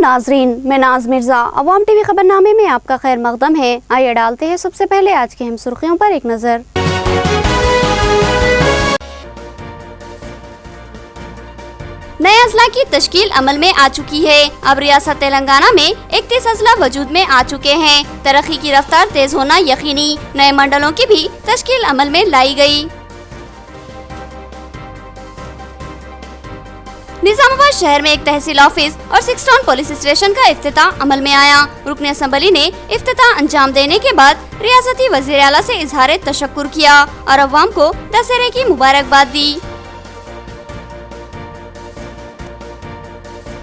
नाजरीन, मैं नाज मिर्जा। अवाम टीवी खबरनामे में आपका खैर मकदम है। आइए डालते हैं सबसे पहले आज की हम सुर्खियों पर एक नजर। नए अजला की तश्कील अमल में आ चुकी है। अब रियासत तेलंगाना में 31 अजला वजूद में आ चुके हैं। तरक्की की रफ्तार तेज होना यकीनी। नए मंडलों की भी तश्कील अमल में लाई गई। निजामाबाद शहर में एक तहसील ऑफिस और 6 टाउन पुलिस स्टेशन का इफ्तिताह अमल में आया। रुकन असम्बली ने इफ्तिताह अंजाम देने के बाद रियासती वजीर आला से इजहार तशक्कुर किया और अवाम को दशहरे की मुबारकबाद दी।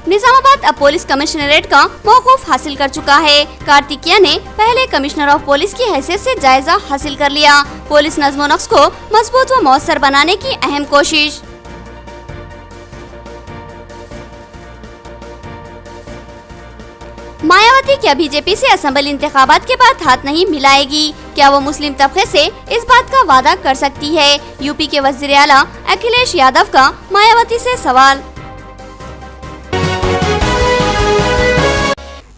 निजामाबाद अब पुलिस कमिश्नरेट का मौकूफ हासिल कर चुका है। कार्तिकिया ने पहले कमिश्नर ऑफ पुलिस की हैसियत से जायजा हासिल कर लिया। पुलिस नज़्म व नक्श को मजबूत व मौसर बनाने की अहम कोशिश। मायावती क्या बीजेपी से असेंबली इंतखाबात के बाद हाथ नहीं मिलाएगी? क्या वो मुस्लिम तबके से इस बात का वादा कर सकती है? यूपी के वजीर आला अखिलेश यादव का मायावती से सवाल।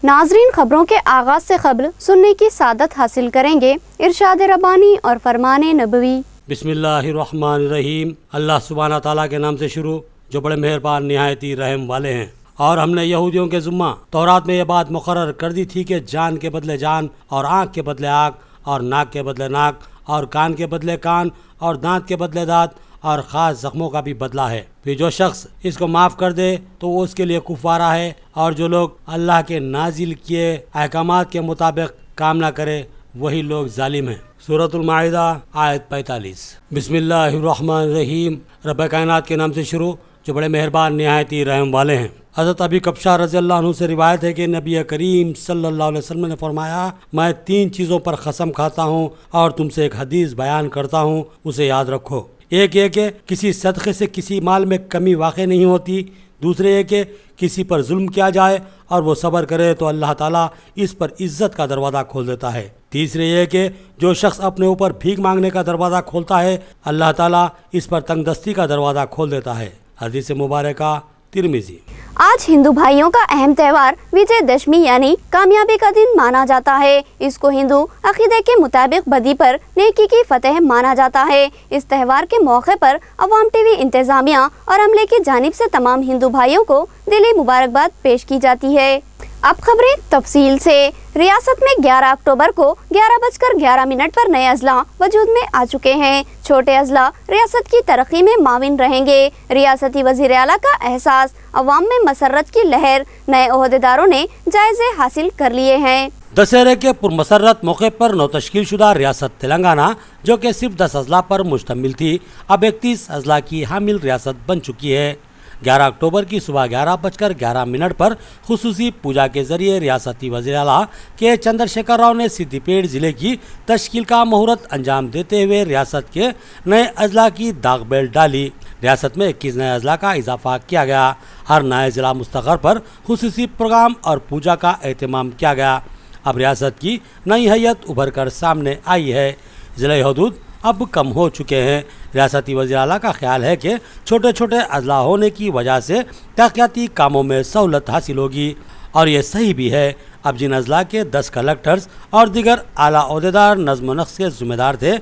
नाजरीन, खबरों के आगाज से कब्ल सुनने की सादत हासिल करेंगे इरशाद रब्बानी और फरमाने नबवी। बिस्मिल्लाहिर्रहमानिर्रहीम। अल्लाह सुब्हाना ताला के नाम से शुरू, जो बड़े मेहरबान निहायती रहम वाले हैं। और हमने यहूदियों के ज़ुम्मा तौरात में यह बात मुकर्रर कर दी थी कि जान के बदले जान और आँख के बदले आँख और नाक के बदले नाक और कान के बदले कान और दांत के बदले दांत और ख़ास ज़ख्मों का भी बदला है। फिर जो शख्स इसको माफ़ कर दे तो वो उसके लिए कुफारा है, और जो लोग अल्लाह के नाजिल किए अहकामात के मुताबिक काम ना करे वही लोग जालिम हैं। सूरतुल माइदा आयत 45। बिस्मिल्लाहिर्रहमानिर्रहीम। रब कायनात के नाम से शुरू, जो बड़े मेहरबान निहायती रहम वाले हैं। हज़रत अबी कब्शा रज़ी अल्लाह अन्हु से रिवायत है कि नबी करीम सल्लल्लाहु अलैहि वसल्लम ने फरमाया, मैं 3 चीज़ों पर कसम खाता हूँ और तुमसे एक हदीस बयान करता हूँ, उसे याद रखो। एक ये कि किसी सदक़े से किसी माल में कमी वाक़ई नहीं होती। दूसरे ये कि किसी पर जुल्म किया जाए और वो सब्र करे तो अल्लाह ताला इस पर इज़्ज़त का दरवाज़ा खोल देता है। तीसरे ये कि जो शख्स अपने ऊपर भीख मांगने का दरवाज़ा खोलता है, अल्लाह ताला इस पर तंगदस्ती का दरवाज़ा खोल देता है। हदीस मुबारका तिरमिज़ी। आज हिंदू भाइयों का अहम त्यौहार विजयदशमी यानी कामयाबी का दिन माना जाता है। इसको हिंदू अकीदे के मुताबिक बदी पर नेकी की फतेह माना जाता है। इस त्यौहार के मौके पर अवाम टीवी इंतजामिया और अमले की जानिब से तमाम हिंदू भाइयों को दिली मुबारकबाद पेश की जाती है। अब खबरें तफसील से। रियासत में 11 अक्टूबर को 11:11 पर नए अजला वजूद में आ चुके हैं। छोटे अजला रियासत की तरक्की में माविन रहेंगे। रियासती वजीर आला का एहसास, अवाम में मसरत की लहर। नए ओहदेदारों ने जायजे हासिल कर लिए हैं। दशहरे के पुरमसरत मौके पर नौतश्कील शुदा रियासत तेलंगाना, जो कि सिर्फ 10 अजला पर मुश्तमिल थी, अब 31 अजला की हामिल रियासत बन चुकी है। 11 अक्टूबर की सुबह 11:11 पर खुसूसी पूजा के जरिए रियासती वज़ीर आला के चंद्रशेखर राव ने सिद्दीपेट ज़िले की तश्कील का मुहूर्त अंजाम देते हुए रियासत के नए अजला की दाग बेल्ट डाली। रियासत में 21 नए अजला का इजाफा किया गया। हर नए ज़िला मुस्तक़र पर खुसूसी प्रोग्राम और पूजा का एहतमाम किया गया। अब रियासत की नई हैयत उभर कर सामने आई है। ज़िले हदूद अब कम हो चुके हैं। रियासती वज़ीर आला का ख्याल है कि छोटे छोटे अजला होने की वजह से तरक्याती कामों में सहूलत हासिल होगी, और ये सही भी है। अब जिन अजला के 10 कलेक्टर्स और दीगर आला ओहदेदार नज़्म व नक्श के ज़िम्मेदार थे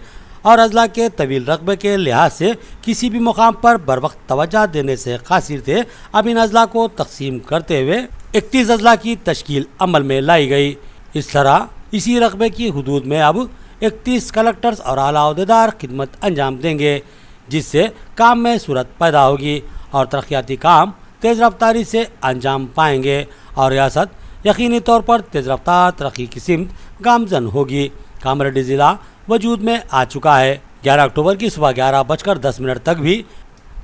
और अजला के तवील रकबे के लिहाज से किसी भी मुकाम पर बरवक्त तवज्जो देने से कासिर थे, अब इन अजला को तकसीम करते हुए 31 अजला की तश्कील अमल में लाई गई। इस तरह इसी रकबे की हदूद में अब 31 कलेक्टर्स और आला ओहदेदार खिदमत अंजाम देंगे, जिससे काम में सूरत पैदा होगी और तरक्याती काम तेज़ रफ्तारी से अंजाम पाएंगे और रियासत यकीनी तौर पर तेज़ रफ्तार तरक्की की सिमत गामजन होगी। कामारेड्डी ज़िला वजूद में आ चुका है। 11 अक्टूबर की सुबह 11:10 तक भी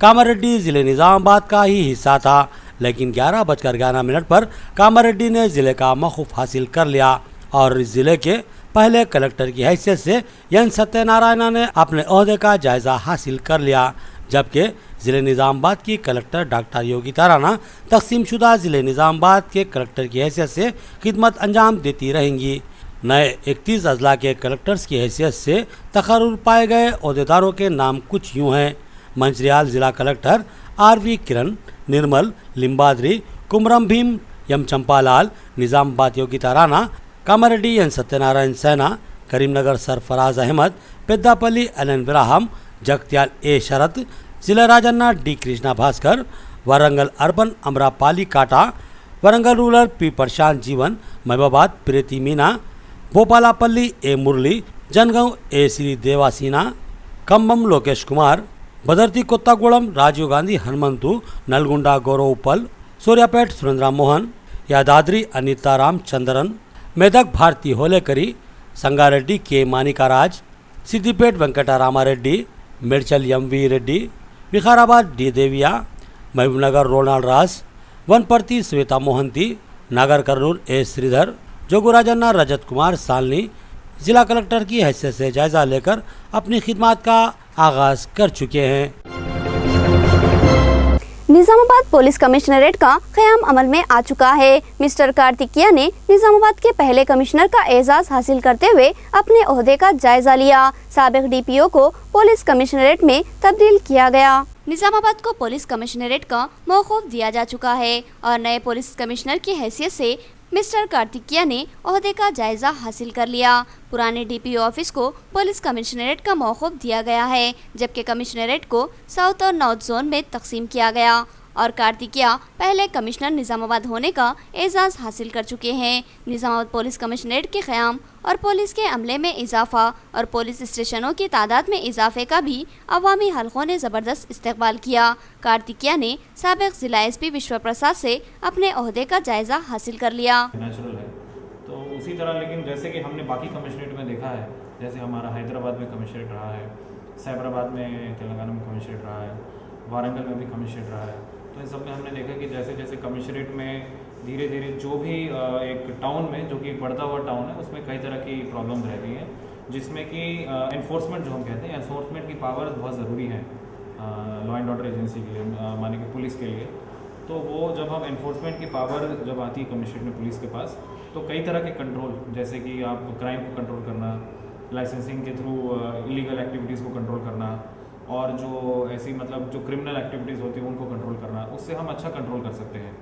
कामारेड्डी ज़िले निज़ामाबाद का ही हिस्सा था, लेकिन 11:11 पर कामारेड्डी ने ज़िले का मौक़ूफ़ हासिल कर लिया और इस ज़िले के पहले कलेक्टर की हैसियत से एन सत्यनारायण ने अपने ओहदे का जायजा हासिल कर लिया, जबकि ज़िले निज़ामाबाद की कलेक्टर डॉक्टर योगिता राणा तकसीम शुदा ज़िले निज़ामाबाद के कलेक्टर की हैसियत से खिदमत अंजाम देती रहेंगी। नए 31 अजला के कलेक्टर्स की हैसियत से तकर्रुर पाए गए ओहदेदारों के नाम कुछ यूँ हैं। मंचिरियाल ज़िला कलेक्टर RV किरण, निर्मल, लिम्बाद्री, कुमरम भीम, एम चंपालाल, निजामाबाद योगिता राणा, कामारेड्डी एन सत्यनारायण सेना, करीमनगर सरफराज अहमद, पेद्दापल्ली एन विराहम, जगत्याल ए शरत, जिला राजन्ना डी कृष्णा भास्कर, वरंगल अर्बन अमरापाली काटा, वरंगल रूरल पी प्रशांत जीवन, महबूबाबाद प्रीति मीना, भोपालापल्ली ए मुरली, जनगांव ए श्री देवासीना, खम्बम लोकेश कुमार, भदर्ती कोत्तागुड़म राजीव गांधी हनुमंतु, नलगुंडा गौरव उपल, सूर्यापेट सुरेंद्र मोहन, यादाद्री अनिता रामचंद्रन, मेदक भारती होलेकरी, संगारेड्डी के Manikaraj, Siddipet Venkataramareddy, Medchal M V Reddy, Vikarabad D Deviya, Mahabubnagar Ronald रास, वनपर्ती श्वेता मोहंती, नागर कर्नूल ए श्रीधर, जोगुराजन्ना रजत कुमार सालनी जिला कलेक्टर की हैसियत से जायजा लेकर अपनी खिदमत का आगाज कर चुके हैं। निजामाबाद पुलिस कमिश्नरेट का क़याम अमल में आ चुका है। मिस्टर कार्तिकिया ने निजामाबाद के पहले कमिश्नर का एजाज़ हासिल करते हुए अपने ओहदे का जायजा लिया। साबिक डीपीओ को पुलिस कमिश्नरेट में तब्दील किया गया। निजामाबाद को पुलिस कमिश्नरेट का मौक़ूफ़ दिया जा चुका है और नए पुलिस कमिश्नर की हैसियत से मिस्टर कार्तिकिया ने ओहदे का जायजा हासिल कर लिया। पुराने डीपीओ ऑफिस को पुलिस कमिश्नरेट का मौक़ूफ़ दिया गया है, जबकि कमिश्नरेट को साउथ और नॉर्थ जोन में तकसीम किया गया और कार्तिकिया पहले कमिश्नर निजामाबाद होने का एजाज़ हासिल कर चुके हैं। निजामाबाद पुलिस कमिश्नरेट के क़याम और पुलिस के अमले में इजाफा और पुलिस स्टेशनों की तादाद में इजाफे का भी अवामी हलकों ने ज़बरदस्त इस्तकबाल किया। कार्तिकिया ने साबिक़ ज़िला एसपी विश्व प्रसाद से अपने ओहदे का जायज़ा हासिल कर लिया। नेचुरल है तो उसी तरह, लेकिन जैसे कि हमने बाकी कमिश्नरेट में देखा है, जैसे हमारा हैदराबाद में कमिश्नरेट रहा है, साइबराबाद में तेलंगाना में कमिश्नरेट रहा है, वारंगल में भी कमिश्नरेट रहा है, तो इन सब में हमने देखा कि जैसे जैसे कमिश्नरेट में धीरे धीरे जो भी एक टाउन में जो कि बढ़ता हुआ टाउन है उसमें कई तरह की प्रॉब्लम्स रहती हैं, जिसमें कि एनफोर्समेंट जो हम कहते हैं, एनफोर्समेंट की पावर बहुत ज़रूरी है लॉ एंड ऑर्डर एजेंसी के लिए, माने कि पुलिस के लिए। तो वो जब हम एनफोर्समेंट की पावर जब आती है कमिश्नरेट में पुलिस के पास, तो कई तरह के कंट्रोल, जैसे कि आप क्राइम को कंट्रोल करना, लाइसेंसिंग के थ्रू इलीगल एक्टिविटीज़ को कंट्रोल करना और जो ऐसी मतलब जो क्रिमिनल एक्टिविटीज़ होती है उनको कंट्रोल करना, उससे हम अच्छा कंट्रोल कर सकते हैं।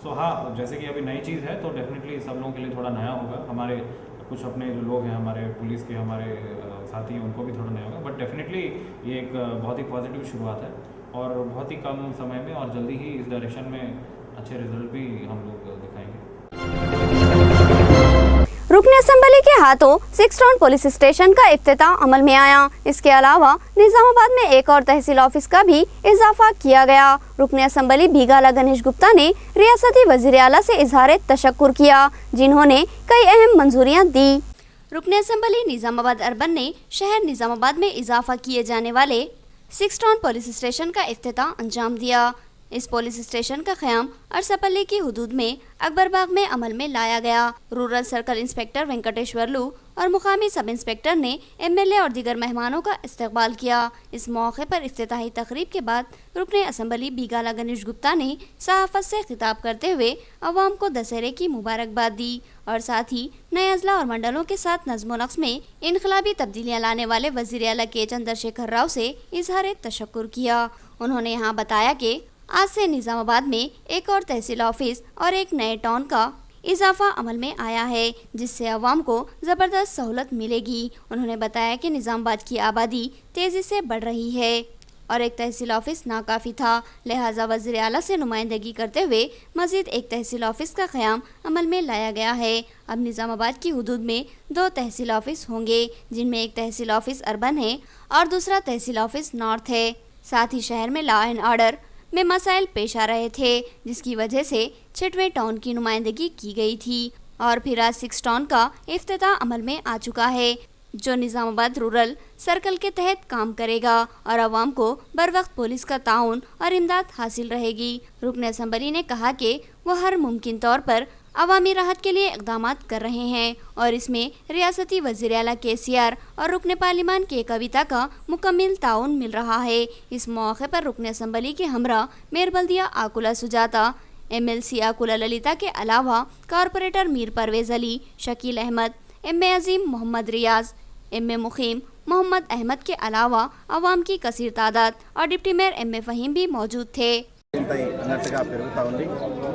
सो हाँ, जैसे कि अभी नई चीज़ है तो डेफिनेटली सब लोगों के लिए थोड़ा नया होगा। हमारे कुछ अपने जो लोग हैं हमारे पुलिस के हमारे साथी हैं उनको भी थोड़ा नया होगा, बट डेफिनेटली ये एक बहुत ही पॉजिटिव शुरुआत है और बहुत ही कम समय में और जल्दी ही इस डायरेक्शन में अच्छे रिजल्ट भी हम लोग दिखाएंगे। रुकन असेंबली के हाथों 6 टाउन पुलिस स्टेशन का इफ्तिताह अमल में आया। इसके अलावा निजामाबाद में एक और तहसील ऑफिस का भी इजाफा किया गया। रुकन असेंबली बीगाला गणेश गुप्ता ने रियासती वज़ीर आला से इजहार तशक्कुर किया, जिन्होंने कई अहम मंजूरियाँ दी। रुकन असेंबली निजामाबाद अर्बन ने शहर निजामाबाद में इजाफा किए जाने वाले 6 टाउन पुलिस स्टेशन का इफ्तिताह अंजाम दिया। इस पुलिस स्टेशन का क़याम अरसापल्ली की हुदूद में अकबरबाग में अमल में लाया गया। रूरल सर्कल इंस्पेक्टर वेंकटेश्वरलू और मुकामी सब इंस्पेक्टर ने एमएलए और दीगर मेहमानों का इस्तकबाल किया। इस मौके पर इफ्तिताही तकरीब के बाद रुकन असेंबली बीगाला गणेश गुप्ता ने सहाफ़त से खिताब करते हुए अवाम को दशहरे की मुबारकबाद दी और साथ ही नए अजला और मंडलों के साथ नज़्म व नक्श में इनकलाबी तब्दीलियाँ लाने वाले वज़ीर आला के चंद्रशेखर राव से इजहार तशक्कुर किया। उन्होंने यहाँ बताया कि आज से निजामाबाद में एक और तहसील ऑफिस और एक नए टाउन का इजाफा अमल में आया है, जिससे अवाम को ज़बरदस्त सहूलत मिलेगी। उन्होंने बताया कि निजामाबाद की आबादी तेज़ी से बढ़ रही है और एक तहसील ऑफिस नाकाफ़ी था, लिहाजा वज़ीर आला से नुमाइंदगी करते हुए मज़ीद एक तहसील ऑफिस का क़याम अमल में लाया गया है। अब निजामाबाद की हुदूद में 2 तहसील ऑफिस होंगे, जिनमें एक तहसील ऑफिस अर्बन है और दूसरा तहसील ऑफिस नॉर्थ है। साथ ही शहर में लॉ एंड ऑर्डर में मसाइल पेश आ रहे थे, जिसकी वजह से 6वें टाउन की नुमाइंदगी की गई थी और फिर आज 6 टाउन का इफ्तिताह अमल में आ चुका है, जो निजामाबाद रूरल सर्कल के तहत काम करेगा और आवाम को बर वक्त पुलिस का ताउन और इमदाद हासिल रहेगी। रुकन असेंबली ने कहा कि वह हर मुमकिन तौर पर अवामी राहत के लिए इक़दामात कर रहे हैं और इसमें रियासती वज़ीर आला KCR और रुकन पार्लिमान के कविता का मुकम्मल ताउन मिल रहा है। इस मौके पर रुकन असेंबली के हमरा मेयर बल्दिया आकुला सुजाता, MLC आकुला ललिता के अलावा कॉरपोरेटर मीर परवेज़ अली, शकील अहमद, MA अजीम मोहम्मद रियाज, MA मुखीम मोहम्मद अहमद के अलावा अवाम की कसीर तादाद और डिप्टी मेयर MA फ़हीम भी मौजूद थे। అన్నట్టుగా పెరుగుతూ ఉంది।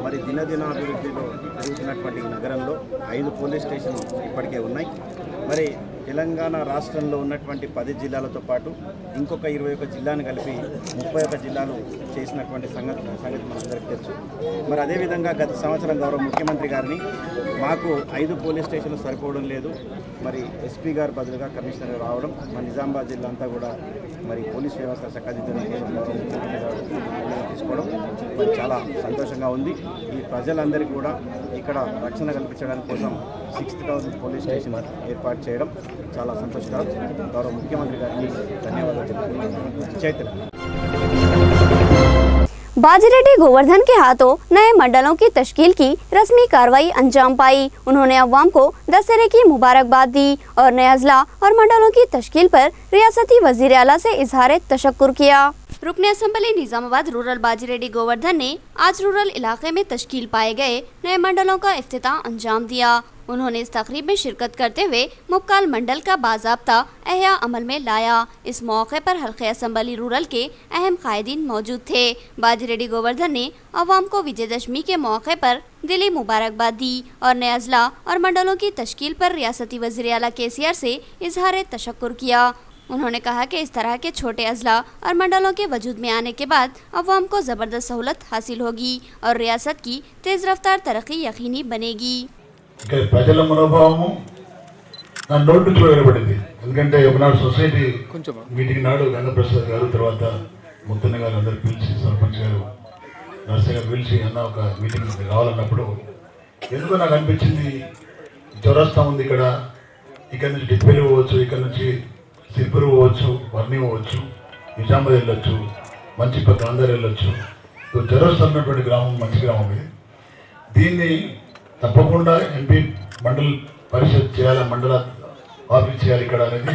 మరి దినదిన అభివృద్ధిలో తిరుగుతున్నటువంటి నగరంలో 5 పోలీస్ స్టేషన్లు ఇప్పటికే ఉన్నాయి. మరి తెలంగాణ రాష్ట్రంలో ఉన్నటువంటి 10 జిల్లాలతో పాటు ఇంకొక 21 జిల్లాను కలిపి 31 జిల్లాలు చేసినటువంటి సంగతి మనందరికీ తెలుసు. మరి అదేవిధంగా గత సంవత్సరం గౌరవ ముఖ్యమంత్రి గారిని మాకు 5 పోలీస్ స్టేషన్లు సరిపోవడం లేదు, మరి ఎస్పీ గారు బదులుగా కమిషనర్ రావడం, మన నిజామాబాద్ జిల్లా అంతా కూడా మరి పోలీస్ వ్యవస్థ చక్కదిద్దడం కోసం గౌరవ ముఖ్యమంత్రి గారు నిర్ణయం తీసుకోవడం మరి చాలా సంతోషంగా ఉంది. ఈ ప్రజలందరికీ కూడా ఇక్కడ రక్షణ కల్పించడానికి కోసం 6th టౌన్ పోలీస్ స్టేషన్ ఏర్పాటు చేయడం చాలా సంతోషకరం. గౌరవ ముఖ్యమంత్రి గారికి ధన్యవాదాలు చెప్తున్నాను. జై తెలంగాణ। बाजीरेड्डी गोवर्धन के हाथों नए मंडलों की तश्कील की रस्मी कार्रवाई अंजाम पाई। उन्होंने अवाम को दशहरे की मुबारकबाद दी और नए अजला और मंडलों की तश्कील पर रियासती वजीर आला से इजहार तशक्कुर किया। रुकने असम्बली निजामाबाद रूरल बाजीरेड्डी गोवर्धन ने आज रूरल इलाके में तश्कील पाए गए नए मंडलों का इफ्तिताह अंजाम दिया। उन्होंने इस तकरीब में शिरकत करते हुए मुक्काल मंडल का बाज़ाब्ता एहया अमल में लाया। इस मौके पर हल्के असम्बली रूरल के अहम कायदीन मौजूद थे। बाजीरेड्डी गोवर्धन ने अवाम को विजयदशमी के मौके पर दिली मुबारकबाद दी और नए अजला और मंडलों की तश्कील पर रियासती वज़ीर आला KCR से इजहार तशक्कुर किया। उन्होंने कहा कि इस तरह के छोटे अजला और मंडलों के वजूद में आने के बाद अवाम को ज़बरदस्त सहूलत हासिल होगी और रियासत की तेज़ रफ्तार तरक्की यकीनी बनेगी। ప్రజల మనోభావము నా నోటు చూడబడింది. ఎందుకంటే ఒకనాడు సొసైటీ మీటింగ్ నాడు గంగప్రసాద్ గారు, తర్వాత ముత్తన్న గారు అందరు పిలిచి, సర్పంచ్ గారు నర్సయ్య గారు పిలిచి అన్న ఒక మీటింగ్ కావాలన్నప్పుడు ఎందుకో నాకు అనిపించింది, చౌరస్తా ఉంది ఇక్కడ, ఇక్కడ నుంచి డిప్పెలు పోవచ్చు, ఇక్కడ నుంచి సిర్పూర్ పోవచ్చు, వర్ణి పోవచ్చు, నిజామాబాద్ వెళ్ళొచ్చు, మంచిపట్ల అందరు వెళ్ళొచ్చు. చౌరస్తా ఉన్నటువంటి గ్రామం మంచి గ్రామం ఇది. దీన్ని తప్పకుండా ఎంపీ మండల పరిషత్ చేయాలి, మండల ఆఫీస్ చేయాలి ఇక్కడ అనేది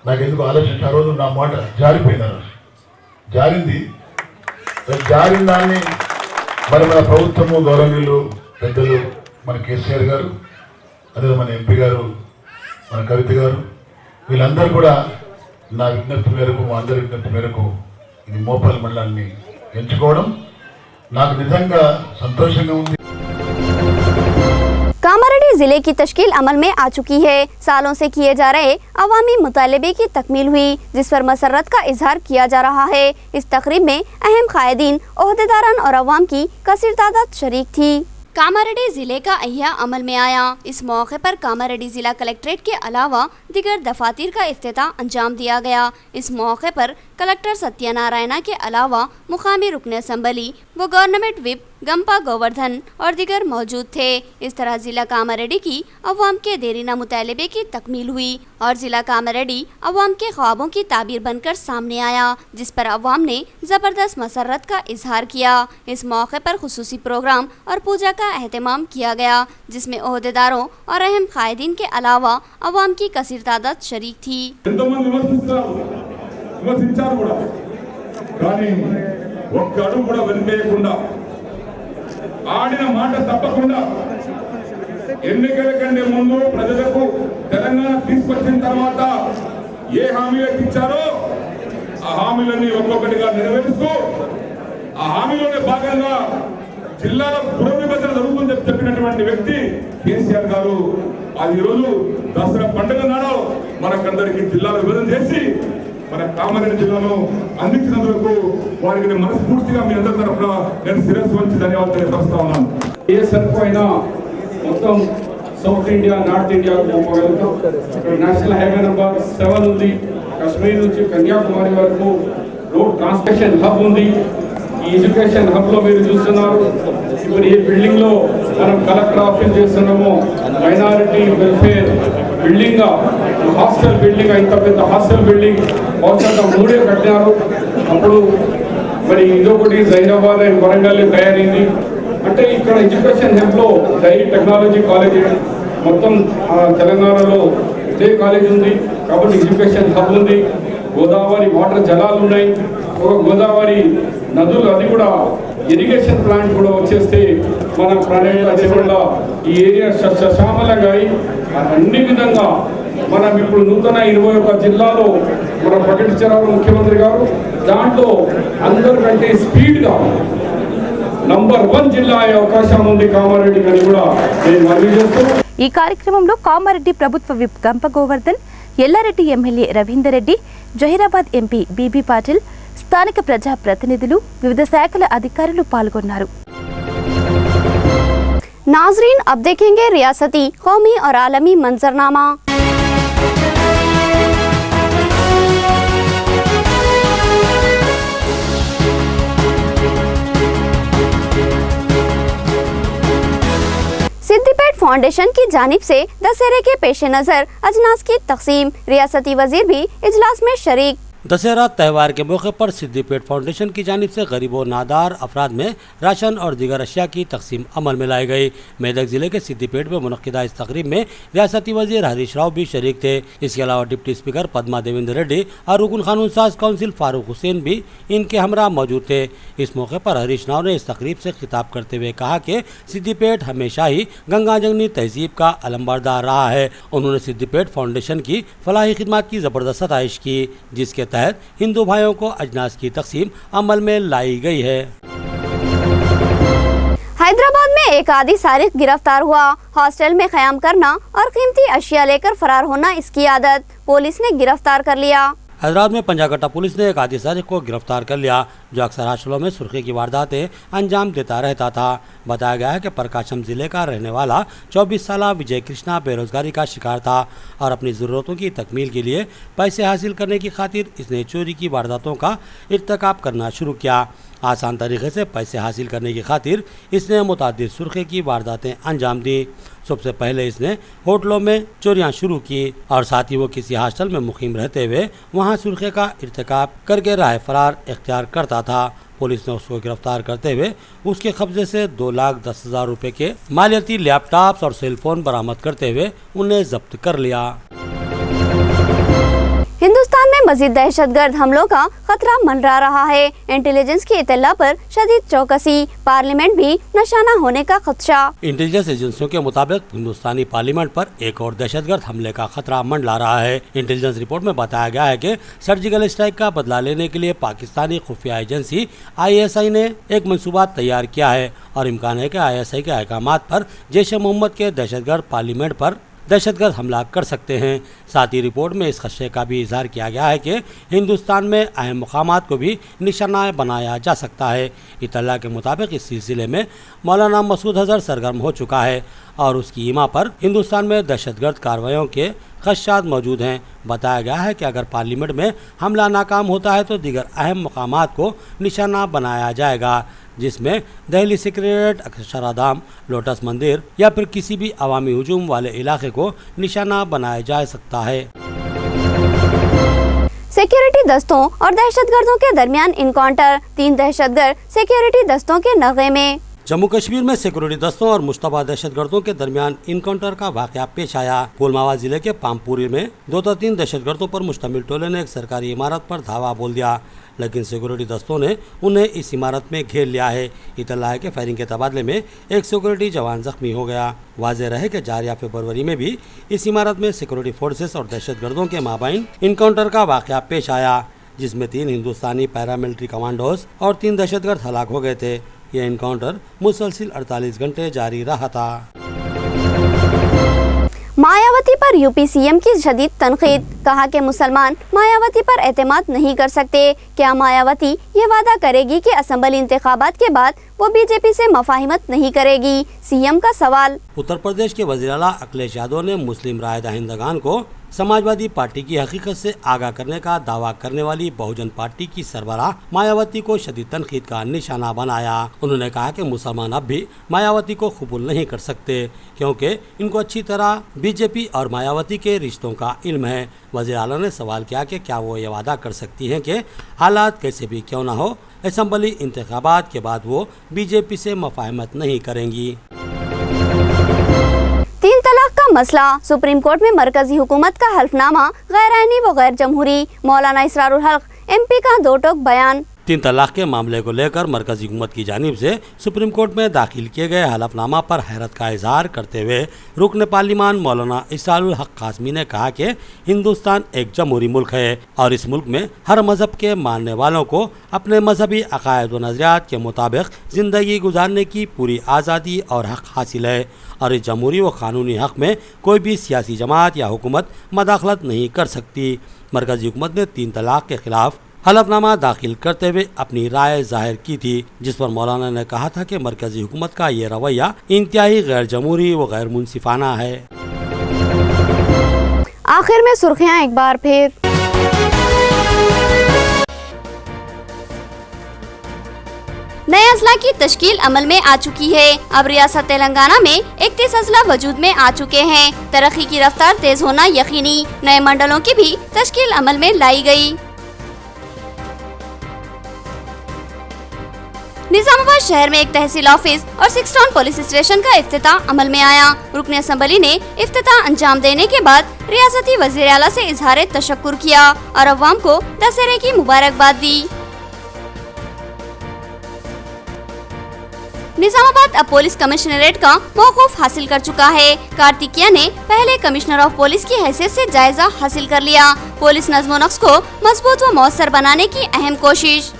నాకు ఎందుకు ఆలోచించి ఆ రోజు నా మాట జారిపోయింది. ఆ రోజు జారిన దాన్ని మరి మన ప్రభుత్వము, గౌరవనీయులు పెద్దలు మన KCR గారు, అదే మన ఎంపీ గారు, మన కవిత గారు, వీళ్ళందరూ కూడా నా విజ్ఞప్తి మేరకు, మా అందరి విజ్ఞప్తి మేరకు ఇది మోపాల్ మండలాన్ని ఎంచుకోవడం నాకు నిజంగా సంతోషంగా ఉంది। कामारेड्डी जिले की तश्कील अमल में आ चुकी है। सालों से किए जा रहे अवामी मुतालबे की तकमील हुई, जिस पर मसरत का इजहार किया जा रहा है। इस तकरीब में अहम कायदीन, ओहदेदारान और अवाम की कसीर तादाद शरीक थी। कामारेड्डी जिले का अहिया अमल में आया। इस मौके पर कामारेड्डी जिला कलेक्ट्रेट के अलावा दिगर दफातर का इफ्तिताह अंजाम दिया गया। इस मौके पर कलेक्टर सत्यनारायणा के अलावा मुकामी रुकन असम्बली व गवर्नमेंट विप गंपा गोवर्धन और दिगर मौजूद थे। इस तरह जिला कामारेड्डी की अवाम के देरीना मुतालबे की तकमील हुई और जिला कामारेड्डी अवाम के ख्वाबों की ताबीर बनकर सामने आया, जिस पर अवाम ने ज़बरदस्त मसरत का इजहार किया। इस मौके पर खुसूसी प्रोग्राम और पूजा का एहतमाम किया गया, जिसमें ओहदेदारों और अहम कायदीन के अलावा अवाम की कसीर तादाद शरीक थी। ఆడిన మాట తప్పకుండా ఎన్నికల కంటే ముందు ప్రజలకు తెలంగాణ తీసుకొచ్చిన తర్వాత ఏ హామీలు ఇచ్చారో ఆ హామీలన్నీ ఒక్కొక్కటిగా నెరవేరుస్తూ ఆ హామీలోనే భాగంగా జిల్లాలో పునర్విభజన జరుగుతుందని చెప్పినటువంటి వ్యక్తి KCR గారు. అది ఈరోజు దసరా పండుగ నాడు మనకందరికీ జిల్లాలో విభజన చేసి మన కామారెడ్డి జిల్లాలో అందించినందుకు వారికి నేను మనస్ఫూర్తిగా మీ అందరి తరఫున నేను శిరస్సు వంచి ధన్యవాదాలు తెలియపరుస్తా ఉన్నాను. ఏ సరిపోయినా మొత్తం సౌత్ ఇండియా, నార్త్ ఇండియా పోగలుగుతాం. ఇక్కడ నేషనల్ హైవే నెంబర్ 7 ఉంది. కాశ్మీర్ నుంచి కన్యాకుమారి వరకు రోడ్ ట్రాన్స్పోర్టేషన్ హబ్ ఉంది. ఈ ఎడ్యుకేషన్ హబ్ లో మీరు చూస్తున్నారు. ఇప్పుడు ఈ బిల్డింగ్ లో మనం కలెక్టర్ ఆఫీస్ చేస్తున్నాము. Minority welfare building, hostel building, ఇంత పెద్ద హాస్టల్ బిల్డింగ్ బహుశా 3 కట్టినారు. అప్పుడు మరి ఇదొకటి హైదరాబాద్ అండ్ వరంగల్ తయారైంది. అంటే ఇక్కడ ఎడ్యుకేషన్ హబ్ లో డైరీ టెక్నాలజీ కాలేజ్ మొత్తం తెలంగాణలో ఇదే కాలేజ్ ఉంది. కాబట్టి ఎడ్యుకేషన్ హబ్ ఉంది. గోదావరి వాటర్ జలాలు ఉన్నాయి. ఒక గోదావరి నదులు, అది కూడా ఇరిగేషన్ ప్లాంట్ కూడా వచ్చేస్తే మన ప్రణాళిక లేకుండా ఈ ఏరియా సశామలంగా అన్ని విధంగా మనం ఇప్పుడు నూతన 21 జిల్లాలో మనం ప్రకటించారు ముఖ్యమంత్రి గారు. దాంట్లో అందరికంటే స్పీడ్గా నంబర్ 1 జిల్లా అయ్యే అవకాశం ఉంది కామారెడ్డి అని కూడా నేను మనవి చేస్తూ ఈ కార్యక్రమంలో కామారెడ్డి ప్రభుత్వ whip Gampa Govardhan, Yellareddy MLA Ravinder Reddy, Zaheerabad MP B B Patil, స్థానిక ప్రజా ప్రతినిధులు, వివిధ శాఖల అధికారులు పాల్గొన్నారు। नाजरीन, अब देखेंगे रियासती, कौमी और आलमी मंजरनामा। सिद्दीपेट फाउंडेशन की जानिब से दशहरे के पेश नज़र अजनास की तकसीम, रियासती वजीर भी इजलास में शरीक। दशहरा त्यौहार के मौके पर सिद्दीपेट फाउंडेशन की जानिब से गरीबों नादार अफराद में राशन और दीगर अशिया की तकसीम अमल में लाई गई। मेदक जिले के सिद्दीपेट में मुनक्किदा इस तकरीब में रियासती वजीर हरीश राव भी शरीक थे। इसके अलावा डिप्टी स्पीकर पद्मा देवेंद्र रेड्डी और रुकन कानून साज काउंसिल फारूक हुसैन भी इनके हमरा मौजूद थे। इस मौके पर हरीश राव ने इस तकरीब से खिताब करते हुए कहा कि सिद्दीपेट हमेशा ही गंगा जंगनी तहजीब का अलंबरदार रहा है। उन्होंने सिद्दीपेट फाउंडेशन की फलाही खिदमत की ज़बरदस्त सताइश की, जिसके तहत हिंदू भाइयों को अजनास की तकसीम अमल में लाई गई है। हैदराबाद में एक आदि सारिक गिरफ्तार हुआ। हॉस्टल में क़याम करना और कीमती अशिया लेकर फरार होना इसकी आदत, पुलिस ने गिरफ्तार कर लिया। हैदराबाद में पंजागट्टा पुलिस ने एक आदि सारिक को गिरफ्तार कर लिया, जो अक्सर हॉस्टलों में सुर्खी की वारदातें अंजाम देता रहता था। बताया गया है कि प्रकाशम जिले का रहने वाला 24 साल विजय कृष्णा बेरोजगारी का शिकार था और अपनी ज़रूरतों की तकमील के लिए पैसे हासिल करने की खातिर इसने चोरी की वारदातों का इर्तिकाब करना शुरू किया। आसान तरीके से पैसे हासिल करने की खातिर इसने मुतादिद सुर्खी की वारदातें अंजाम दी। सबसे पहले इसने होटलों में चोरियां शुरू की और साथ ही वो किसी हॉस्टल में मुकीम रहते हुए वहां सुर्खी का इर्तिकाब करके राह फरार इख्तियार करता था। पुलिस ने उसको गिरफ्तार करते हुए उसके कब्जे से 2,10,000 रुपए के मालियती लैपटॉप्स और सेलफोन बरामद करते हुए उन्हें जब्त कर लिया। हिंदुस्तान में मजीद दहशतगर्द हमलों का खतरा मंडरा रहा है। इंटेलिजेंस की इत्तला पर शदीद चौकसी, पार्लियामेंट भी निशाना होने का खदशा। इंटेलिजेंस एजेंसियों के मुताबिक हिंदुस्तानी पार्लियामेंट पर एक और दहशतगर्द हमले का खतरा मंडरा रहा है। इंटेलिजेंस रिपोर्ट में बताया गया है कि सर्जिकल स्ट्राइक का बदला लेने के लिए पाकिस्तानी खुफिया एजेंसी ISI ने एक मंसूबा तैयार किया है और इम्कान है कि ISI के अहकामात पर जैश ए मोहम्मद के दहशतगर्द पार्लियामेंट पर दहशतगर्द हमला कर सकते हैं। साथ ही रिपोर्ट में इस खदशे का भी इजहार किया गया है कि हिंदुस्तान में अहम मकामात को भी निशाना बनाया जा सकता है। इत्तला के मुताबिक इस सिलसिले में मौलाना मसूद अजहर सरगर्म हो चुका है और उसकी ईमा पर हिंदुस्तान में दहशतगर्द कार्रवाइयों के खदशात मौजूद हैं। बताया गया है कि अगर पार्लियामेंट में हमला नाकाम होता है तो दीगर अहम मकामात को निशाना बनाया जाएगा, जिसमें दिल्ली सेक्रेटेरिएट, अक्षराधाम, लोटस मंदिर या फिर किसी भी अवामी हुजूम वाले इलाके को निशाना बनाया जा सकता है। सिक्योरिटी दस्तों और दहशतगर्दों के दरमियान इनकाउंटर, 3 दहशतगर्द सिक्योरिटी दस्तों के नगे में। जम्मू कश्मीर में सिक्योरिटी दस्तों और मुश्तबा दहशतगर्दों के दरमियान इनकाउंटर का वाकया पेश आया। पुलवामा जिले के पामपुरी में 2-3 दहशतगर्दों पर मुश्तमिल टोले ने एक सरकारी इमारत पर धावा बोल दिया, लेकिन सिक्योरिटी दस्तों ने उन्हें इस इमारत में घेर लिया है। इतला है कि फायरिंग के तबादले में एक सिक्योरिटी जवान जख्मी हो गया। वाज़ेह रहे कि जारिया फरवरी में भी इस इमारत में सिक्योरिटी फोर्सेस और दहशतगर्दों के माबैन इनकाउंटर का वाकया पेश आया, जिसमें 3 हिंदुस्तानी पैरामिलिट्री कमांडोज और 3 दहशतगर्द हलाक हो गए थे। यह इनकाउंटर मुसलसिल 48 घंटे जारी रहा था। मायावती पर यूपी सीएम की शदीद तनकीद, कहा कि मुसलमान मायावती पर एतमाद नहीं कर सकते। क्या मायावती ये वादा करेगी कि असेंबली इंतखाबात के बाद वो बीजेपी से मफाहिमत नहीं करेगी? सीएम का सवाल। उत्तर प्रदेश के वज़ीर आला अखिलेश यादव ने मुस्लिम राय दहिंदगान को समाजवादी पार्टी की हकीकत से आगाह करने का दावा करने वाली बहुजन पार्टी की सरबराह मायावती को शदीद तनकीद का निशाना बनाया। उन्होंने कहा कि मुसलमान अब भी मायावती को कबूल नहीं कर सकते, क्योंकि इनको अच्छी तरह बीजेपी और मायावती के रिश्तों का इल्म है। वज़ीर आला ने सवाल किया कि क्या वो ये वादा कर सकती हैं कि हालात कैसे भी क्यों न हो, असेंबली इंतखाबात के बाद वो बीजेपी से मफाहमत नहीं करेंगी। 3 तलाक का मसला, सुप्रीम कोर्ट में मरकजी हुकूमत का हल्फनामा गैर आईनी व गैर जमहूरी, मौलाना इसरारुल हक MP का 2 टोक बयान। 3 तलाक के मामले को लेकर मरकजी हुकूमत की जानिब से सुप्रीम कोर्ट में दाखिल किए गए हलफनामा पर हैरत का इजहार करते हुए रुकन पार्लिमान मौलाना इसारुल हक कासमी ने कहा कि हिंदुस्तान एक जमहूरी मुल्क है और इस मुल्क में हर मजहब के मानने वालों को अपने मजहबी अकायद व नजरियात के मुताबिक ज़िंदगी गुजारने की पूरी आज़ादी और हक हासिल है और इस जमहूरी व कानूनी हक में कोई भी सियासी जमात या हुकूमत मदाखलत नहीं कर सकती। मरकजी हुकूमत ने 3 तलाक के खिलाफ हलफनामा दाखिल करते हुए अपनी राय जाहिर की थी, जिस पर मौलाना ने कहा था कि मरकजी हुकूमत का ये रवैया इंतहाई गैर जमहूरी व गैर मुनसिफाना है। आखिर में सुर्खियां एक बार फिर। नए अजला की तश्कील अमल में आ चुकी है। अब रियासत तेलंगाना में 31 अजला वजूद में आ चुके हैं। तरक्की की रफ्तार तेज होना यकीनी। नए मंडलों की भी तश्कील अमल में लाई गई। निजामाबाद शहर में एक तहसील ऑफिस और 6 टाउन पुलिस स्टेशन का इफ्तिताह अमल में आया। रुकन असम्बली ने इफ्तिताह अंजाम देने के बाद रियासती वज़ीर आला से इजहार तशक्कुर किया और अवाम को दशहरे की मुबारकबाद दी। निजामाबाद अब पुलिस कमिश्नरेट का मौकूफ हासिल कर चुका है। कार्तिकिया ने पहले कमिश्नर ऑफ पुलिस की हैसियत से जायजा हासिल कर लिया। पुलिस नज़्म व नक्श को मजबूत व मौसर बनाने की अहम कोशिश।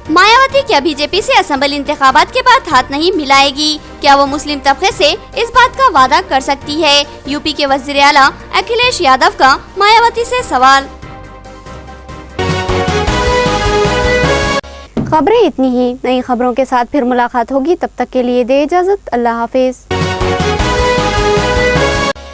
मायावती क्या बीजेपी से असेंबली इंतखाबात के बाद हाथ नहीं मिलाएगी? क्या वो मुस्लिम तबके से इस बात का वादा कर सकती है? यूपी के वज़ीर आला अखिलेश यादव का मायावती से सवाल। खबरें इतनी ही। नई खबरों के साथ फिर मुलाकात होगी, तब तक के लिए दे इजाजत। अल्लाह हाफिज।